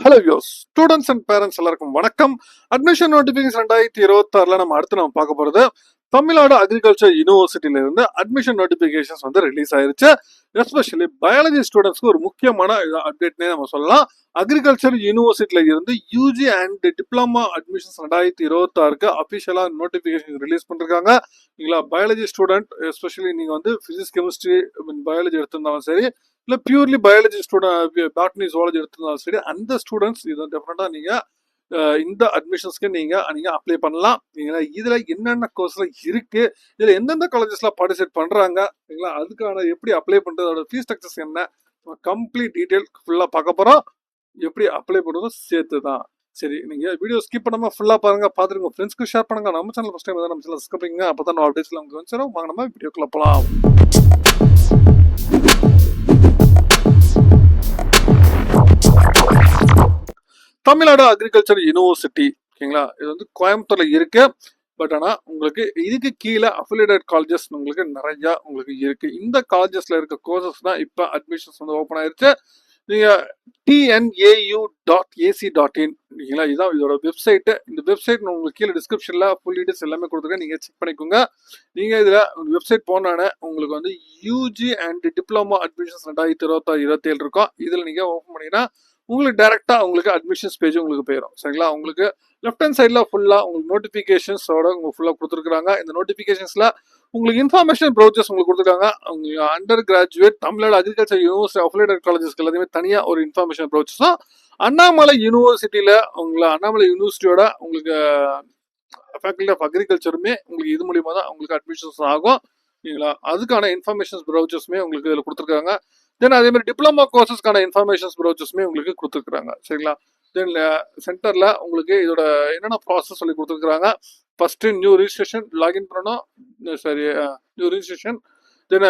Hello யோஸ் students and parents எல்லாருக்கும் வணக்கம். அட்மிஷன் நோட்டிபிகேஷன் 2026 நம்ம பார்க்க போறது தமிழ்நாடு அக்ரிகல்ச்சர் யூனிவர்சிட்டியில இருந்து அட்மிஷன் நோட்டிபிகேஷன்ஸ் ரிலீஸ் ஆயிருச்சு. எஸ்பெஷலி பயாலஜி ஸ்டூடெண்ட்ஸ்க்கு ஒரு முக்கியமான அப்டேட்னே நம்ம சொல்லலாம். அக்ரிகல்ச்சர் யூனிவர்சிட்டியில இருந்து யூஜி அண்ட் டிப்ளமா அட்மிஷன்ஸ் 2026க்கு அபிஷியலா நோட்டிபிகேஷன் ரிலீஸ் பண்ணிருக்காங்க. நீங்களா பயாலஜி ஸ்டூடெண்ட், எஸ்பெஷலி நீங்க பிசிக்ஸ், கெமிஸ்ட்ரி, பயாலஜி எடுத்திருந்தாலும் சரி, இல்ல purely biology student, botany, zoology எடுத்திருந்தாலும் சரி, அந்த ஸ்டூடெண்ட்ஸ் இதை டெஃபினட்டா நீங்க இந்த அட்மிஷன்ஸ்க்கு நீங்க அப்ளை பண்ணலாம். இதுல என்னென்ன கோர்ஸ்ல இருக்கு, இதுல எந்தெந்த காலேஜஸ்ல பார்ட்டிசிபேட் பண்றாங்க, அதுக்கான எப்படி அப்ளை பண்றது, அதோட ஃபீஸ் ஸ்ட்ரக்சர்ஸ் என்ன, கம்ப்ளீட் டீடைல் ஃபுல்லா பார்க்க போறோம். எப்படி அப்ளை பண்ணுறதும் சேர்த்து தான். சரி, நீங்க வீடியோ ஸ்கிப் பண்ணாம ஃபுல்லா பாருங்க, பார்த்துட்டு உங்க ஃப்ரெண்ட்ஸ்க்கு ஷேர் பண்ணுங்க. நம்ம சேனல் ஃபர்ஸ்ட் டைம் தான் நம்ம சேனல் சப்ஸ்கிரைப் பண்ணுங்க, அப்பதான் நம்ம அப்டேட்ஸ்ல உங்களுக்கு வந்துரும். வாங்க நம்ம வீடியோக்குள்ள போலாம். தமிழ்நாடு அக்ரிகல்ச்சர் யூனிவர்சிட்டி, ஓகேங்களா, இது கோயம்புத்தூர்ல இருக்கு. பட் ஆனா உங்களுக்கு இதுக்கு கீழே அஃபிலியேட்டட் காலேஜஸ் உங்களுக்கு நிறைய உங்களுக்கு இருக்கு. இந்த காலேஜஸ்ல இருக்க கோர்சஸ் தான் இப்ப அட்மிஷன்ஸ் ஓப்பன் ஆயிருச்சு. நீங்க tnau.ac.in, இதுதான் இதோட வெப்சைட். இந்த வெப்சைட் உங்களுக்கு கீழே டிஸ்கிரிப்ஷன்ல ஃபுல் டீடைல்ஸ் எல்லாமே கொடுத்துருக்கேன், நீங்க செக் பண்ணிக்கோங்க. நீங்க இதுல வெப்சைட் போனானே உங்களுக்கு யூஜி அண்ட் டிப்ளமா அட்மிஷன்ஸ் 2026-27 இருக்கும். இதுல நீங்க ஓப்பன் பண்ணீங்கன்னா உங்களுக்கு டைரக்டா உங்களுக்கு அட்மிஷன்ஸ் பேஜ் உங்களுக்கு போயிடும். சரிங்களா, உங்களுக்கு லெஃப்ட் ஹேண்ட் சைட்ல ஃபுல்லா உங்களுக்கு நோட்டிபிகேஷன்ஸோட உங்களுக்கு ஃபுல்லா கொடுத்துருக்காங்க. இந்த நோட்டிபிகேஷன்ஸ்ல உங்களுக்கு இன்ஃபர்மேஷன் ப்ரௌச்சர்ஸ் உங்களுக்கு கொடுத்துருக்காங்க. உங்களுக்கு undergraduate Tamil Nadu agriculture university affiliated காலேஜஸ்க்கு எல்லாத்தையுமே தனியா ஒரு இன்ஃபர்மேஷன் ப்ரௌச்சர்ஸும், அண்ணாமலை யூனிவர்சிட்டியில அண்ணாமலை யூனிவர்சிட்டியோட உங்களுக்கு ஃபேக்கல்டி ஆஃப் அக்ரிகல்ச்சருமே உங்களுக்கு இது மூலியமா தான் உங்களுக்கு அட்மிஷன்ஸ் ஆகும். அதுக்கான இன்ஃபர்மேஷன்ஸ் ப்ரௌச்சர்ஸ்மே உங்களுக்கு இதில் கொடுத்துருக்காங்க. தென் அதே மாதிரி டிப்ளமா கோர்சஸ்க்கான இன்ஃபர்மேஷன்ஸ் ப்ரௌச்சர்ஸ்மே உங்களுக்கு கொடுத்துருக்காங்க. சரிங்களா, தென் சென்டர்ல உங்களுக்கு இதோட என்னென்ன ப்ராசஸ் சொல்லி கொடுத்துருக்காங்க. ஃபர்ஸ்ட் நியூ ரிஜிஸ்ட்ரேஷன் லாகின் பண்ணணும், சரி நியூ ரிஜிஸ்ட்ரேஷன், தென்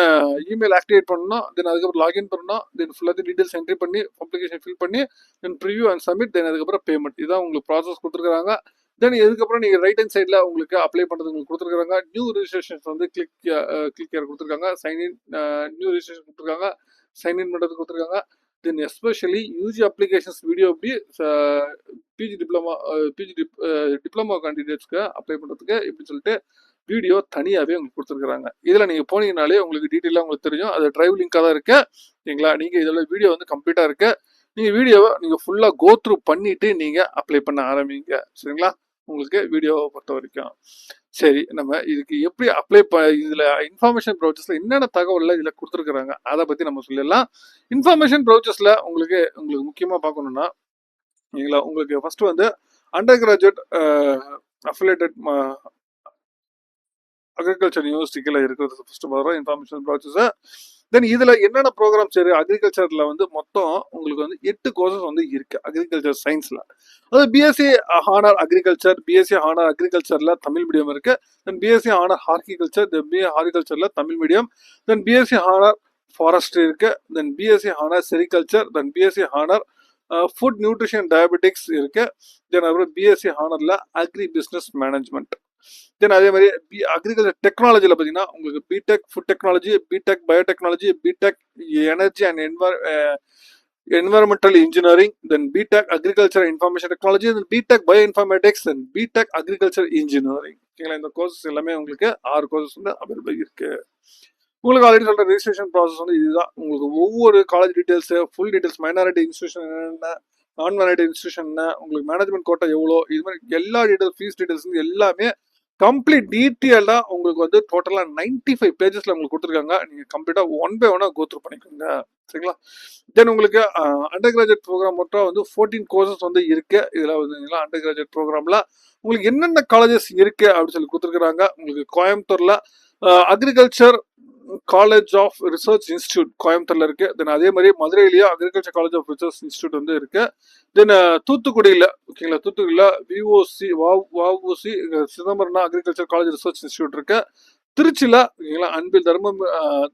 இமெயில் ஆக்டிவேட் பண்ணணும், தென் அதுக்கப்புறம் லாகின் பண்ணணும், தென் ஃபுல்லாக டீடைல்ஸ் என்ட்ரி பண்ணி அப்ளிகேஷன் ஃபில் பண்ணி தென் ப்ரிவியூ அண்ட் சப்மிட், தென் அதுக்கப்புறம் பேமெண்ட். இதான் உங்களுக்கு ப்ராசஸ் கொடுத்துருக்காங்க. தென் இதுக்கப்புறம் நீங்க ரைட் ஹேண்ட் சைட்ல உங்களுக்கு அப்ளை பண்றது உங்களுக்கு கொடுத்துருக்காங்க. நியூ ரிஜிஸ்ட்ரேஷன்ஸ் கிளிக் கொடுத்துருக்காங்க, சைன்இன் நியூ ரிஜிஸ்ட்ரேஷன் கொடுத்துருக்காங்க, சைன்இன் பண்றது கொடுத்துருக்காங்க. தென் எஸ்பெஷலி யூஜி அப்ளிகேஷன்ஸ் வீடியோ எப்படி பிஜி டிப்ளமா கேண்டிடேட்ஸ்க்கு அப்ளை பண்றதுக்கு இப்படி சொல்லிட்டு வீடியோ தனியாவே உங்களுக்கு கொடுத்துருக்காங்க. இதுல நீங்க போனீங்கனாலே உங்களுக்கு டீட்டெயிலாக உங்களுக்கு தெரியும். அது டிரைவ் லிங்காக தான் இருக்கு. சரிங்களா, நீங்க இதோட வீடியோ கம்ப்ளீட்டா இருக்கு. நீங்க வீடியோவை நீங்க ஃபுல்லா கோ த்ரூ பண்ணிட்டு நீங்க அப்ளை பண்ண ஆரம்பிங்க. சரிங்களா, உங்களுக்கு வீடியோவை பொறுத்த வரைக்கும். சரி, நம்ம இதுக்கு எப்படி அப்ளை இதுல இன்ஃபர்மேஷன் ப்ரௌச்சர்ஸ்ல என்னென்ன தகவல் இதுல கொடுத்துருக்காங்க அதை பத்தி நம்ம சொல்லிடலாம். இன்ஃபர்மேஷன் ப்ரௌச்சர்ஸ்ல உங்களுக்கு முக்கியமா பார்க்கணும்னா, உங்களுக்கு first under graduate affiliated agriculture யூனிவர்சிட்டியில இருக்கிறது ஃபர்ஸ்ட் வரும் இன்ஃபர்மேஷன் ப்ராசஸ். தென் இதுல என்னென்ன ப்ரோக்ராம்ஸ் அக்ரிகல்ச்சர்ல மொத்தம் உங்களுக்கு 8 கோர்சஸ் இருக்கு அக்ரிகல்ச்சர் சயின்ஸ்ல. அதாவது BSc honour agriculture, BSc honour அக்ரிகல்ச்சர்ல தமிழ் மீடியம் இருக்கு. Then BSc honour horticulture, BA ஹார்டிகல்ச்சர்ல Tamil medium. Then BSc honour forestry இருக்கு. Then BSc honour sericulture, then BSc honour food nutrition dietetics இருக்கு. தென் அப்புறம் பிஎஸ்சி ஹானர்ல அக்ரி பிசினஸ் மேனேஜ்மெண்ட். தென் அதே மாதிரி agriculture டெக்னாலஜியில் பார்த்தீங்கன்னா உங்களுக்கு BTech food technology, BTech biotechnology, BTech energy and environmental engineering, then BTech agriculture information technology, then BTech bio informatics, then BTech agriculture engineering. ஓகேங்களா, இந்த கோர்சஸ் எல்லாமே உங்களுக்கு 6 கோர்சஸ் அவைலபிள் இருக்கு. உங்களுக்கு ஆல்ரெடி சொல்ற ரெஜிஸ்ட்ரேஷன் ப்ராசஸ் இதுதான். உங்களுக்கு ஒவ்வொரு college details, full details, minority institution என்ன, நான் மைனாரிட்டி இன்ஸ்டியூஷன் என்ன, உங்களுக்கு மேனேஜ்மெண்ட் கோட்டா எவ்வளோ, இது மாதிரி எல்லா டீடைல்ஸ், ஃபீஸ் டீடைல்ஸ் எல்லாமே கம்ப்ளீட் டீட்டெயிலா உங்களுக்கு டோட்டலா 95 பேஜஸ்ல உங்களுக்கு கொடுத்துருக்காங்க. நீங்க கம்ப்ளீட்டா ஒன் பை ஒன்னா கோ த்ரூ பண்ணிக்கோங்க. சரிங்களா, தென் உங்களுக்கு அண்டர் கிராஜுவேட் ப்ரோக்ராம் மட்டும் 14 கோர்சஸ் இருக்கு. இதுல அண்டர் கிராஜுவேட் ப்ரோக்ராம்ல உங்களுக்கு என்னென்ன காலேஜஸ் இருக்கு அப்படின்னு சொல்லி கொடுத்துருக்காங்க. உங்களுக்கு கோயம்புத்தூர்ல agriculture college of research institute கோயம்புத்தூர்ல இருக்கு. தென் அதே மாதிரி மதுரையிலேயே agriculture college of research institute இருக்கு. தென் தூத்துக்குடியில, ஓகேங்களா, தூத்துக்குடியில VOC VOC Chidambaram agriculture college research institute இருக்கு. திருச்சியில Anbil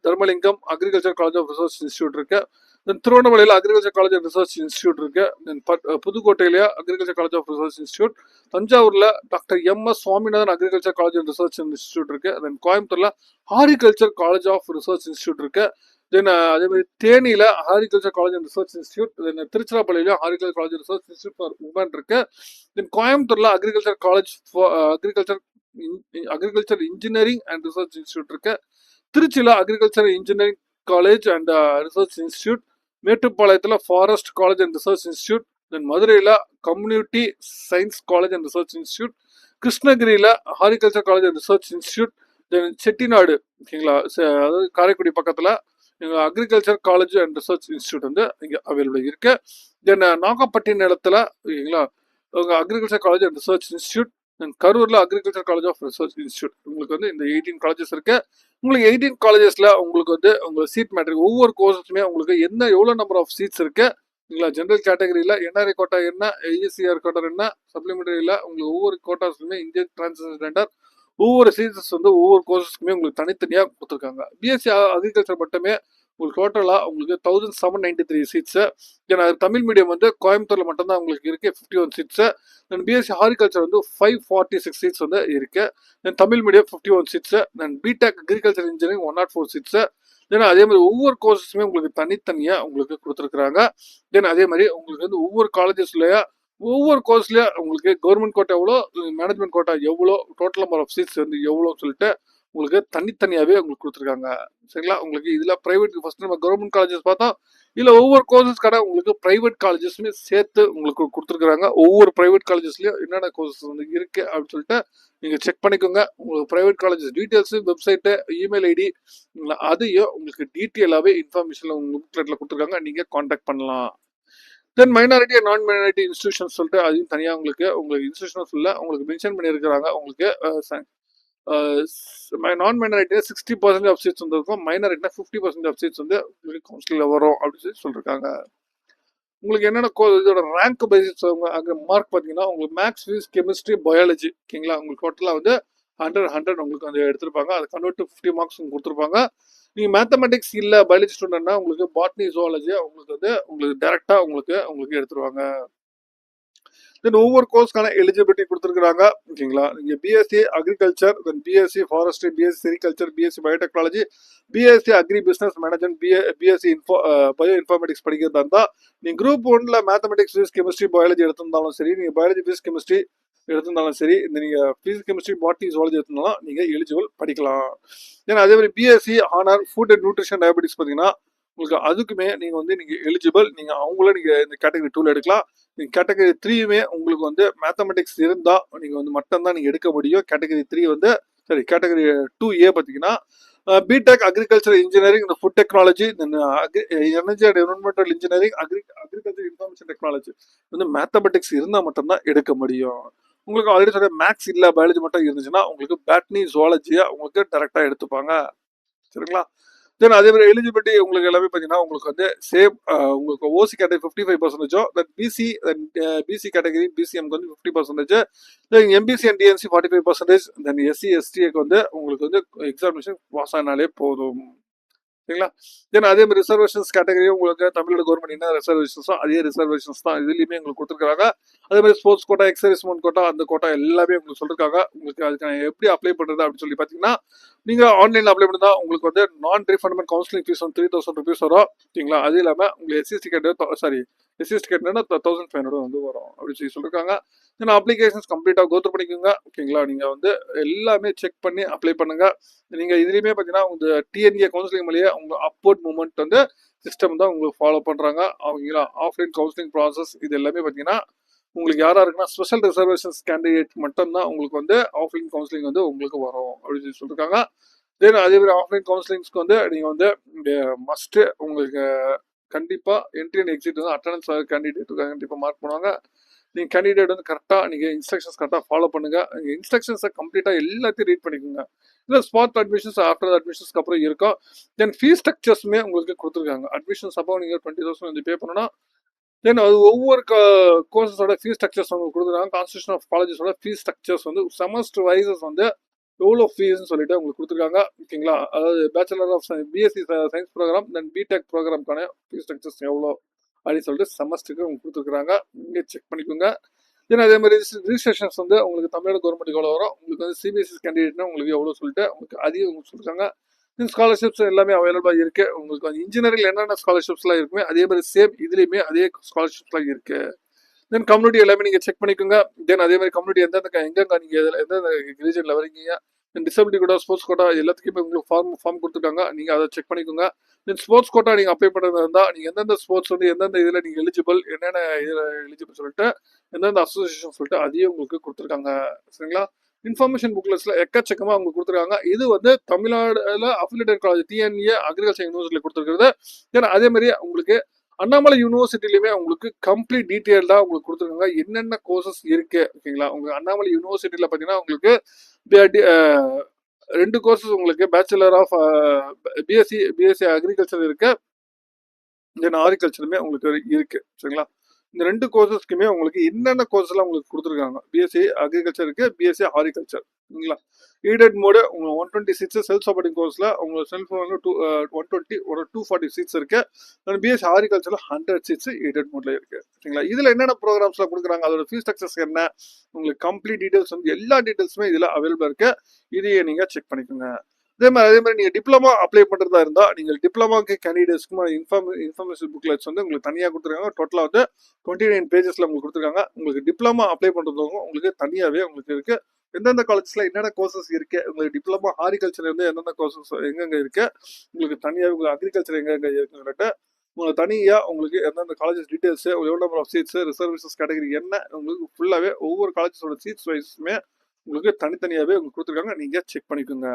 Dharmalingam agriculture college of research institute இருக்கு. தென் திருவண்ணாமலையில் agriculture college of research institute இருக்கு. தென் புதுக்கோட்டையிலேயே agriculture college of research institute, தஞ்சாவூர்ல doctor MS Swaminathan agriculture college of research institute இருக்கு. தென் கோயம்புத்தூர்ல ஹாரிகல்ச்சர் காலேஜ் ஆஃப் ரிசர்ச் இன்ஸ்டியூட் இருக்கு. தென் அதே மாதிரி தேனியில horticulture college and research institute, then திருச்சிராப்பள்ளியிலும் horticulture college research institute for women இருக்கு. தென் கோயம்புத்தூர்ல agriculture college agriculture agriculture engineering and research institute இருக்கு. திருச்சியில agriculture engineering college and research institute, மேட்டுப்பாளையத்துல forest college and research institute, then மதுரையில community science college and research institute, கிருஷ்ணகிரியில horticulture college and research institute, then Chettinad ஓகேங்களா, அதாவது காரைக்குடி பக்கத்துல agriculture college and research institute வந்து இங்க அவைலபிள் இருக்கு. தென் நாகப்பட்டினத்துல ஓகேங்களா உங்க agriculture college and research institute, then கரூர்ல agriculture college of research institute. உங்களுக்கு வந்து இந்த 18 காலேஜஸ் இருக்கு. உங்களுக்கு 18 காலேஜஸ்ல உங்களுக்கு வந்து உங்க சீட் மேட்ரிக் ஒவ்வொரு கோர்ஸுமே உங்களுக்கு எவ்வளவு நம்பர் ஆஃப் சீட்ஸ் இருக்கு இல்லைங்களா, ஜென்ரல் கேட்டகரியில என்ஆர்ஐ கோட்டா என்ன, ஏஇசிஆர் கோட்டா என்ன, சப்ளிமெண்டரியில உங்களுக்கு ஒவ்வொரு கோட்டாஸ்லுமே இந்தியன் டிரான்ஸ்ஜெண்டர் ஒவ்வொரு சீசன்ஸ் வந்து ஒவ்வொரு கோர்சஸ்க்குமே உங்களுக்கு தனித்தனியா கொடுத்துருக்காங்க. பிஎஸ்சி அக்ரிகல்ச்சர் மட்டுமே உங்களுக்கு டோட்டலா உங்களுக்கு 1793 சீட்ஸ். ஏன்னா தமிழ் மீடியம் வந்து கோயம்புத்தூர்ல மட்டும்தான் உங்களுக்கு இருக்கு 51 சீட்ஸ். தென் பிஎஸ்சி ஹாரிகல்ச்சர் வந்து 546 சீட்ஸ் வந்து இருக்கு. தென் தமிழ் மீடியம் 51 சீட்ஸ். தென் பிடெக் அக்ரிகல்ச்சர் இன்ஜினியரிங் 104 சீட்ஸ். தென் அதே மாதிரி ஒவ்வொரு கோர்சஸுமே உங்களுக்கு தனித்தனியா உங்களுக்கு கொடுத்துருக்காங்க. தென் அதே மாதிரி உங்களுக்கு வந்து ஒவ்வொரு காலேஜஸ்லயா ஒவ்வொரு கோர்ஸ்லயே உங்களுக்கு கவர்மெண்ட் கோட்டா எவ்வளோ, மேனேஜ்மெண்ட் கோட்டா எவ்வளோ, டோட்டல் நம்பர் ஆஃப் சீட்ஸ் வந்து எவ்வளோன்னு சொல்லிட்டு உங்களுக்கு தனித்தனியாவே உங்களுக்கு கொடுத்துருக்காங்க. சரிங்களா, உங்களுக்கு இதுல பிரைவேட் ஃபர்ஸ்ட் நம்ம கவர்மெண்ட் காலேஜஸ் பார்த்தோம், இல்ல ஒவ்வொரு கோர்சஸ்க்கான உங்களுக்கு பிரைவேட் காலேஜஸ்மே சேர்த்து உங்களுக்கு கொடுத்துருக்காங்க. ஒவ்வொரு பிரைவேட் காலேஜஸ்லயும் என்னென்ன கோர்சஸ் வந்து இருக்கு அப்படின்னு சொல்லிட்டு நீங்க செக் பண்ணிக்கோங்க. உங்களுக்கு private colleges details, website, email ID அதையும் உங்களுக்கு டீட்டெயிலாவே இன்ஃபர்மேஷன் உங்க புக்லெட்ல கொடுத்துருக்காங்க, நீங்க கான்டாக்ட் பண்ணலாம். தென் மைனாரிட்டி அண்ட் நான் மைனாரிட்டி இன்ஸ்டியூஷன் சொல்லிட்டு அதையும் தனியாக உங்களுக்கு இன்ஸ்டியூஷன் சொல்ல உங்களுக்கு மென்ஷன் பண்ணியிருக்கிறாங்க. உங்களுக்கு நான் மைனாரிட்டியில் 60% ஆஃப் சீட்ஸ் வந்து இருக்கும், மைனாரிட்டினா 50% ஆஃப் சீட்ஸ் வந்து கவுன்சிலில் வரும் அப்படின்னு சொல்லி சொல்லியிருக்காங்க. உங்களுக்கு என்னென்ன இதோட ரேங்க் பேசிஸ் அங்கே மார்க் பார்த்தீங்கன்னா உங்களுக்கு மேக்ஸ், ஃபிசிக்ஸ், கெமிஸ்ட்ரி, பயாலஜி ஓகேங்களா, உங்களுக்கு டோட்டலாக வந்து 100 உங்களுக்கு வந்து எடுத்திருப்பாங்க. அதை கன்வெர்ட் டு 50 மார்க்ஸ் கொடுத்துருப்பாங்க. நீங்கள் மேத்தமெட்டிக்ஸ் இல்லை பயாலஜி ஸ்டூடெண்ட்னா உங்களுக்கு பாட்னி, ஜுவாலஜி உங்களுக்கு வந்து உங்களுக்கு டைரக்டாக உங்களுக்கு எடுத்துருவாங்க. தென் ஒவ்வொரு கோர்ஸ்க்கான எலிஜிபிலிட்டி கொடுத்துருக்காங்க ஓகேங்களா. நீங்க BSc agriculture, then BSc forestry, BSc sericulture, BSc biotechnology, BSc agri business management, BSc bioinformatics படிக்கிறதா இருந்தா நீங்க குரூப் 1ல மேத்தமெட்டிக்ஸ், பிசிக்ஸ், கெமிஸ்ட்ரி, பயாலஜி எடுத்திருந்தாலும் சரி, நீங்க பயாலஜி, பிசிக்ஸ், கெமிஸ்ட்ரி எடுத்திருந்தாலும் சரி, இந்த நீங்க பிசிக்ஸ், கெமிஸ்ட்ரி, பாட்னி, ஜுவாலஜி எடுத்திருந்தாலும் நீங்க எலிஜிபிள் படிக்கலாம். ஏன்னா அதே மாதிரி BSc honour food and nutrition dietetics பார்த்தீங்கன்னா உங்களுக்கு அதுக்குமே நீங்க வந்து நீங்க எலிஜிபிள், நீங்க அவங்கள நீங்க இந்த கேட்டகரி 2ல எடுக்கலாம். நீங்க கேட்டகரி 3யுமே உங்களுக்கு வந்து மேத்தமெட்டிக்ஸ் இருந்தா நீங்க வந்து மட்டும்தான் நீங்க எடுக்க முடியும். கேட்டகரி 3 வந்து சரி கேட்டகரி 2A பார்த்தீங்கன்னா பிடெக் அக்ரிகல்ச்சர் இன்ஜினியரிங், இந்த food technology, energy and environmental engineering, agriculture information technology வந்து மேத்தமெட்டிக்ஸ் இருந்தால் மட்டும்தான் எடுக்க முடியும். உங்களுக்கு ஆல்ரெடி சொல்ற மேக்ஸ் இல்லை பயாலஜி மட்டும் இருந்துச்சுன்னா உங்களுக்கு பாட்னி, ஜுவாலஜியா உங்களுக்கு டைரக்டா எடுத்துப்பாங்க. சரிங்களா. தென் அதே மாதிரி எலிஜிபிலிட்டி உங்களுக்கு எல்லாமே பார்த்தீங்கன்னா உங்களுக்கு வந்து சேம் உங்களுக்கு OC category 55%, then BC category பிசிஎம்க்கு வந்து 50%, then MBC and DNC 45%, then SC எஸ்டிக்கு வந்து உங்களுக்கு வந்து எக்ஸாமினேஷன் பாஸ் ஆனாலே போதும். சரிங்களா. தென் அதே மாதிரி ரிசர்வேஷன்ஸ் கேட்டகரியும் உங்களுக்கு தமிழ்நாடு கவர்மெண்ட் என்ன ரிசர்வேஷன்ஸோ அதே ரிசர்வேஷன்ஸ் தான் இதுலையுமே உங்களுக்கு கொடுத்துருக்காங்க. அதே மாதிரி ஸ்போர்ட்ஸ் கோட்டா, எக்ஸர்வீஸ்மெண்ட் கோட்டா, அந்த கோட்டா எல்லாமே உங்களுக்கு சொல்லிருக்காங்க. உங்களுக்கு அதுக்கு எப்படி அப்ளை பண்றது அப்படின்னு சொல்லி பார்த்தீங்கன்னா நீங்க ஆன்லைன்ல அப்ளை பண்ணா உங்களுக்கு வந்து நான் ரீஃபண்டபிள் கவுன்சிலிங் ஃபீஸ் வந்து 3000 rupees வரும் ஓகேங்களா. அது இல்லாமல் உங்களுக்கு எஸ்சி டிக்கெட்னா 1500 வந்து வரும் அப்படின்னு சொல்லி சொல்லிருக்காங்க. தென் அப்ளிகேஷன்ஸ் கம்ப்ளீட்டாக கோத்ரூ பண்ணிக்கோங்க ஓகேங்களா. நீங்க வந்து எல்லாமே செக் பண்ணி அப்ளை பண்ணுங்க. நீங்க இதுலயுமே பாத்தீங்கன்னா உங்க டிஎன்ஏ கவுன்சிலிங் மேலேயே உங்க அப்வர்ட் மூவ்மெண்ட் வந்து சிஸ்டம் தான் உங்களுக்கு ஃபாலோ பண்றாங்க அவங்களா. ஆஃப்லைன் கவுன்சிலிங் ப்ராசஸ் இது எல்லாமே பாத்தீங்கன்னா உங்களுக்கு யாரா இருக்குன்னா ஸ்பெஷல் ரிசர்வேஷன்ஸ் கேண்டிடேட் மட்டும்தான் உங்களுக்கு வந்து ஆஃப்லைன் கவுன்சிலிங் வந்து உங்களுக்கு வரும் அப்படின்னு சொல்லி சொல்லிருக்காங்க. தென் அதே மாதிரி ஆஃப்லைன் கவுன்சிலிங்ஸ்க்கு வந்து நீங்க வந்து மஸ்ட் உங்களுக்கு கண்டிப்பா என்ட்ரி அண்ட் எக்ஸிட் வந்து அட்டண்டன்ஸ் கேண்டிடேட் கண்டிப்பா மார்க் பண்ணுவாங்க. நீங்க கேண்டிடேட் வந்து கரெக்டா நீங்க இன்ஸ்ட்ரக்ஷன்ஸ் கரெக்டா ஃபாலோ பண்ணுங்க. நீங்க இன்ஸ்ட்ரக்ஷன்ஸை கம்ப்ளீட்டா எல்லாத்தையும் ரீட் பண்ணிக்கோங்க. இல்லை ஸ்பாட் அட்மிஷன்ஸ் ஆஃப்டர் அட்மிஷன்ஸ்க்கு அப்புறம் இருக்கும். தென் ஃபீஸ் ஸ்ட்ரக்சர்ஸுமே உங்களுக்கு கொடுத்துருக்காங்க. அட்மிஷன்ஸ் அப்போ நீங்கள் 20,000 வந்து பே பண்ணணும். தென் அது ஒவ்வொரு கோர்ஸஸோட ஃபீஸ் ஸ்ட்ரக்சர்ஸ் உங்களுக்கு கொடுத்துருக்காங்க. கான்ஸ்டியூஷன் ஆஃப் காலேஜஸோட ஃபீஸ் ஸ்ட்ரக்சர்ஸ் வந்து செமஸ்டர் வைஸஸ் வந்து எவ்வளோ ஃபீஸ்ன்னு சொல்லிட்டு உங்களுக்கு கொடுத்துருக்காங்க ஓகேங்களா. அதாவது bachelor of BSc science program, then BTech ப்ரோக்ராம்க்கான ஃபீஸ் ஸ்ட்ரக்சர்ஸ் எவ்வளோ அப்படின்னு சொல்லிட்டு செமஸ்டருக்கு உங்களுக்கு கொடுத்துருக்காங்க. இங்கே செக் பண்ணிக்கோங்க. ஏன்னா அதே மாதிரி ரிஜிஸ்ட்ரேஷன்ஸ் வந்து உங்களுக்கு தமிழ்நாடு கவர்மெண்ட்டுக்கு எவ்வளோ வரும், உங்களுக்கு வந்து சிபிஎஸ்சி கேண்டிடேட்னா உங்களுக்கு எவ்வளோ சொல்லிட்டு உங்களுக்கு அதையும் உங்களுக்கு சொல்லியிருக்காங்க. ஸ்காலர்ஷிப்ஸ் எல்லாமே அவைலபிளா இருக்கு. உங்களுக்கு வந்து இன்ஜினியரிங் என்னென்ன ஸ்காலர்ஷிப்ஸ்லாம் இருக்குமே அதே மாதிரி சேம் இதுலயுமே அதே ஸ்காலர்ஷிப்ஸ்லாம் இருக்கு. தென் கம்யூனிட்டி எல்லாமே நீங்க செக் பண்ணிக்கோங்க. தென் அதே மாதிரி கம்யூனிட்டி எங்கெங்க நீங்க எந்தெந்த ரீஜன்ல வரீங்க, டிசபிலிட்டி கோட்டா, ஸ்போர்ட்ஸ் கோட்டா எல்லாத்துக்குமே உங்களுக்கு ஃபார்ம் கொடுத்துருக்காங்க. நீங்க அதை செக் பண்ணிக்கோங்க. தென் ஸ்போர்ட்ஸ் கோட்டா நீங்க அப்ளை பண்றதா இருந்தா நீங்க எந்தெந்த ஸ்போர்ட்ஸ் வந்து எந்தெந்த இதுல நீங்க எலிஜிபிள், என்னென்ன இதுல எலிஜிபிள் சொல்லிட்டு எந்தெந்த அசோசியேஷன் சொல்லிட்டு அதையும் உங்களுக்கு கொடுத்துருக்காங்க. சரிங்களா? இன்ஃபர்மேஷன் புக்லெட்ஸ்ல எக்கச்சக்கமா உங்களுக்கு கொடுத்துருக்காங்க. இது வந்து தமிழ்நாடுல அஃபிலியேட்டட் காலேஜ் டிஎன்ஏ அக்ரிகல்ச்சர் யூனிவர்சிட்டியில கொடுத்துருக்கிறது. தென் அதே மாதிரி உங்களுக்கு அண்ணாமலை யூனிவர்சிட்டிலுமே உங்களுக்கு கம்ப்ளீட் டீட்டெயில்டா உங்களுக்கு கொடுத்துருக்காங்க என்னென்ன கோர்சஸ் இருக்கு. ஓகேங்களா? உங்களுக்கு அண்ணாமலை யூனிவர்சிட்டியில பாத்தீங்கன்னா உங்களுக்கு 2 கோர்சஸ் உங்களுக்கு பேச்சுலர் ஆஃப் பிஎஸ்சி அக்ரிகல்ச்சர் இருக்கு. தென் ஹாரிகல்ச்சருமே உங்களுக்கு இருக்கு. சரிங்களா? இந்த 2 கோர்சஸ்க்குமே உங்களுக்கு என்னென்ன கோர்ஸ் எல்லாம் உங்களுக்கு கொடுத்துருக்காங்க. பிஎஸ்சி அக்ரிகல்ச்சர் இருக்கு, பிஎஸ்சி ஹாரிகல்ச்சர். சரிங்களா? ஈடட் மோடு உங்க 120 சீட்ஸ், செல்ஃப் சப்போர்ட்டிங் கோர்ஸ்ல உங்க செல்ஃப் வந்து 120 ஒரு 240 சீட்ஸ் இருக்கு. பிஎஸ்சி ஹாரிகல்ச்சர்ல 100 சீட்ஸ் ஈடட் மோட்ல இருக்கு. சரிங்களா? இதுல என்னென்ன ப்ரோக்ராம்ஸ்லாம் கொடுக்குறாங்க, அதோட ஃபீஸ் ஸ்ட்ரக்சர்ஸ் என்ன, உங்களுக்கு கம்ப்ளீட் டீடைல்ஸ் வந்து எல்லா டீடைல்ஸுமே இதுல அவைலபிளா இருக்கு. இதையே நீங்க செக் பண்ணிக்கோங்க. அதே மாதிரி நீங்க டிப்ளமா அப்ளை பண்றதா இருந்தா நீங்க டிப்ளமாக்கு கேண்டிடேட்ஸ்க்கு இன்ஃபர்மேஷன் புக்லெட்ஸ் வந்து உங்களுக்கு தனியா கொடுத்துருக்காங்க. டோட்டலா வந்து 29 பேஜஸ்ல உங்களுக்கு கொடுத்துருக்காங்க. உங்களுக்கு டிப்ளமா அப்ளை பண்றதுக்கும் உங்களுக்கு தனியாவே உங்களுக்கு இருக்கு. எந்தெந்த காலேஜஸ்ல என்னென்ன கோர்சஸ் இருக்கு, உங்களுக்கு டிப்ளமா ஹாரிகல்ச்சர் வந்து எந்தெந்த கோர்சஸ் எங்கெங்க இருக்கு, உங்களுக்கு தனியாவே உங்களுக்கு அக்ரிகல்ச்சர் எங்கெங்க இருக்குன்னு உங்களுக்கு தனியா உங்களுக்கு எந்தெந்த காலேஜஸ் டீடைல்ஸ், எவ்வளோ number of seats, reservations category என்ன, உங்களுக்கு ஃபுல்லாவே ஒவ்வொரு காலேஜஸோட சீட்ஸ் வைஸுமே உங்களுக்கு தனித்தனியாவே உங்களுக்கு கொடுத்துருக்காங்க. நீங்க செக் பண்ணிக்கோங்க.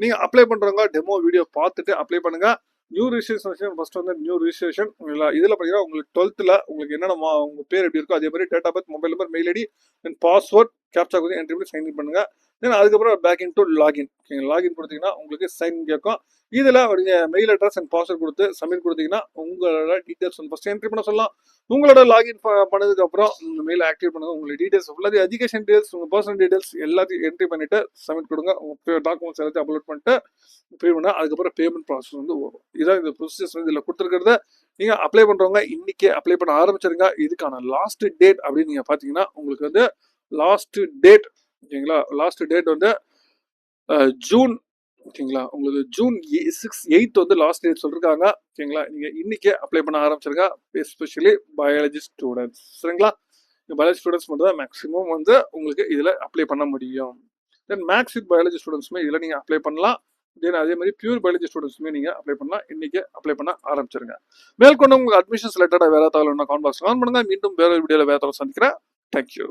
நீங்க அப்ளை பண்றவங்க டெமோ வீடியோ பார்த்துட்டு அப்ளை பண்ணுங்க. நியூ ரிஜிஸ்ட்ரேஷன் ஃபர்ஸ்ட் வந்து நியூ ரிஜிஸ்ட்ரேஷன் இதுல பாத்தீங்கன்னா உங்களுக்கு 12th உங்களுக்கு என்னென்ன உங்க பேர் எப்படி இருக்கோ அதே மாதிரி date of birth, mobile number, mail ID, then password, captcha கொடுத்து என்ட்ரி பண்ணி சைன் இன் பண்ணுங்க. தென் அதுக்கப்புறம் back in to login. Login கொடுத்தீங்கன்னா உங்களுக்கு சைன் கேட்கும். இதுல நீங்க மெயில் அட்ரஸ் அண்ட் பாஸ்வேர்ட் கொடுத்து சப்மிட் கொடுத்தீங்கன்னா உங்களோட டீடைல்ஸ் வந்து ஃபர்ஸ்ட் என்ட்ரி பண்ண சொல்லலாம். உங்களோட லாகின் பண்ணதுக்கு அப்புறம் உங்க மெயில் ஆக்டிவேட் பண்ணுங்க. உங்களோட டீடைல்ஸ் ஃபுல்லாக எஜுகேஷன் டீடைல்ஸ், உங்க பர்சனல் டீடைல்ஸ் எல்லாத்தையும் என்ட்ரி பண்ணிட்டு சப்மிட் கொடுங்க. உங்க டாக்குமெண்ட்ஸ் எல்லாத்தையும் அப்லோட் பண்ணிட்டு பே பண்ணா அதுக்கப்புறம் பேமெண்ட் ப்ராசஸ் வந்து வரும். இதான் இந்த ப்ரொசீஜர்ஸ் வந்து இதில் கொடுத்துருக்கிறத நீங்க அப்ளை பண்றவங்க இன்னைக்கே அப்ளை பண்ண ஆரம்பிச்சிருங்க. இதுக்கான லாஸ்ட் டேட் அப்படின்னு நீங்க பாத்தீங்கன்னா உங்களுக்கு வந்து லாஸ்ட் டேட் ஓகேங்களா, லாஸ்ட் டேட் வந்து ஜூன் ஓகேங்களா, உங்களுக்கு ஜூன் 8 வந்து லாஸ்ட் டேட் சொல்லிருக்காங்க. ஓகேங்களா, நீங்க இன்னைக்கே அப்ளை பண்ண ஆரம்பிச்சிருங்க. Especially biology students. சரிங்களா? பயாலஜி ஸ்டூடெண்ட்ஸ் மட்டும் தான் மேக்ஸிமம் வந்து உங்களுக்கு இதுல அப்ளை பண்ண முடியும். தென் மேக்ஸ் வித் பயாலஜி ஸ்டூடெண்ட்ஸுமே இதுல நீங்க அப்ளை பண்ணலாம். தென் அதே மாதிரி பியூர் பயாலஜி ஸ்டூடெண்ட்ஸுமே நீங்க அப்ளை பண்ணலாம். இன்னைக்கு அப்ளை பண்ண ஆரம்பிச்சிருங்க. மேற்கொண்டு உங்களுக்கு அட்மிஷன்ஸ் ரிலேட்டடா வேற தகவல் கான்பாக்ஸ் ஆன் பண்ணுங்க. மீண்டும் வேற வீடியோல வேற தகவல் சந்திக்கிறேன். தேங்க்யூ.